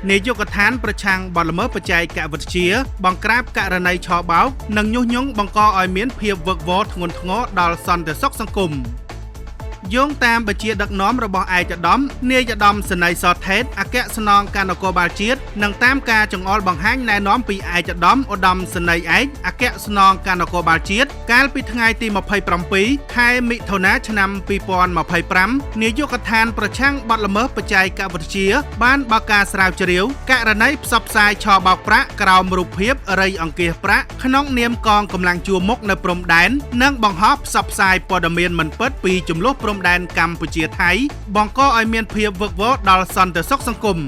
នាយកដ្ឋានប្រឆាំងបទល្មើសបច្ចេកវិទ្យាបង្ក្រាបករណីឆបោកនិងញុះញង់បង្កឲ្យមានភាពវឹកវរធ្ងន់ធ្ងរដល់សន្តិសុខសង្គមយោងតាមបញ្ជាដឹកនាំរបស់ឯកឧត្តមនាយឧត្តមសេនីយ៍ ស ថេតអគ្គស្នងការនគរបាលជាតិនិងតាមការចង្អុលបង្ហាញណែនាំពីឯកឧត្តមសេនីយ៍ឯកអគ្គស្នងការនគរបាលជាតិកាលពីថ្ងៃទី27ខែមិថុនាឆ្នាំ2025នាយកដ្ឋានប្រឆាំងបទល្មើសបច្ចេកវិទ្យាបានបើកការស្រាវជ្រាវករណីផ្សព្វផ្សាយឆបោកប្រាក់ក្រោមរូបភាពរៃអង្គាសប្រាក់ក្នុងនាមកងកម្លាំងជួរមុខនៅព្រំដែននិងបង្ហោះផ្សព្វផ្សាយព័ត៌មានមិនពិតពីចំនួនព្រំដែនកម្ពុជាថៃបង្កឲ្យមានភាពវឹកវរដល់សន្តិសុខសង្គម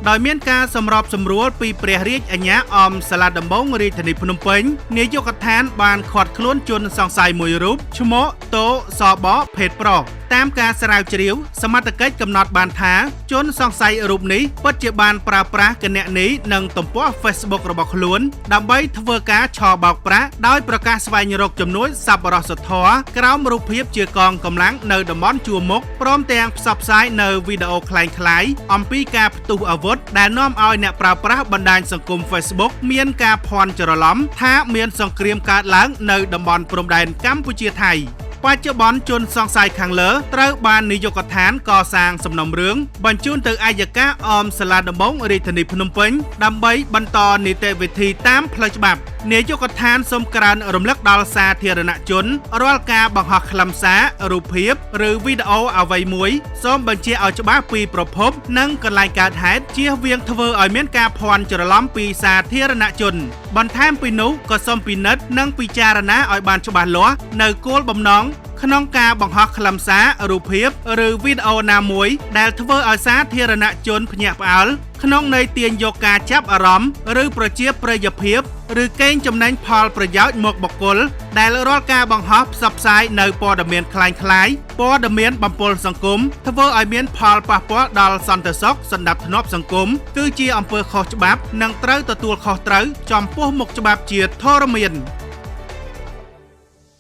ដោយមានការសម្របសម្រួលពីព្រះរាជអាជ្ញាអមសាលាដំបងរាជធានីភ្នំពេញនាយកដ្ឋានបានឃាត់ខ្លួនជនសង្ស័យមួយរូបឈ្មោះតូសបភេទប្រុសតាមការស្រាវជ្រាវសមត្ថកិច្ចកំណត់បានថាជនសង្ស័យរូបនេះពិតជាបានប្រើប្រាស់គណនីនិងទំព័រ Facebook របស់ខ្លួនដើម្បីធ្វើការឆបោកប្រាក់ដោយប្រកាសស្វែងរកជំនួយសប្បុរសធម៌ក្រោមរូបភាពជាកងកម្លាំងនៅតំបន់ជួរមុខព្រមទាំងផ្សព្វផ្សាយនៅវីដេអូคล้ายៗអំពីការផ្ទុះអាវុធដែលនាំឲ្យអ្នកប្រើប្រាស់បណ្ដាញសង្គម Facebook មានការភ័ន្តច្រឡំថាមានសង្គ្រាមកើតឡើងនៅតំបន់ព្រំដែនកម្ពុជាថៃបច្ចុប្បន្នជនសង្ស័យខាងលើត្រូវបាននាយកដ្ឋានកសាងសំណុំរឿងបញ្ជូនទៅអัยការអមសាលាដំបងរាជធានីភ្នំពេញដើម្បីបន្តនីតិវិធីតាមផ្លូវច្បាប់នាយកដ្ឋានសូមក្រើនរំលឹកដល់សាធារណជនរាល់ការបង្ហោះខ្លឹមសាររូបភាពឬវីដេអូអ្វីមួយសូមបញ្ជាក់ឲ្យច្បាស់ពីប្រភពនិងកន្លែងកើតហេតុជៀសវាងធ្វើឲ្យមានការភ័ន្តច្រឡំពីសាធារណជនបន្ថែមពីនោះក៏សូមពិនិត្យនិងពិចារណាឲ្យបានច្បាស់លាស់នៅគោលបំណងក្នុងការបង្ហោះខ្លឹមសាររូបភាពឬវីដេអូណាមួយដែលធ្វើឲ្យសាធារណជនភ្ញាក់ផ្អើលក្នុងន័យទាញយកការចាប់អារម្មណ៍ឬប្រជាប្រិយភាពឬកេងចំណេញផលប្រយោជន៍មកបុគ្គលដែលរាល់ការបង្ហោះផ្សព្វផ្សាយនៅព័ត៌មានคล้ายៗព័ត៌មានបំពុលសង្គមធ្វើឲ្យមានផលប៉ះពាល់ដល់សន្តិសុខសណ្ដាប់ធ្នាប់សង្គមគឺជាអំពើខុសច្បាប់និងត្រូវទទួលខុសត្រូវចំពោះមុខច្បាប់ជាធរមាន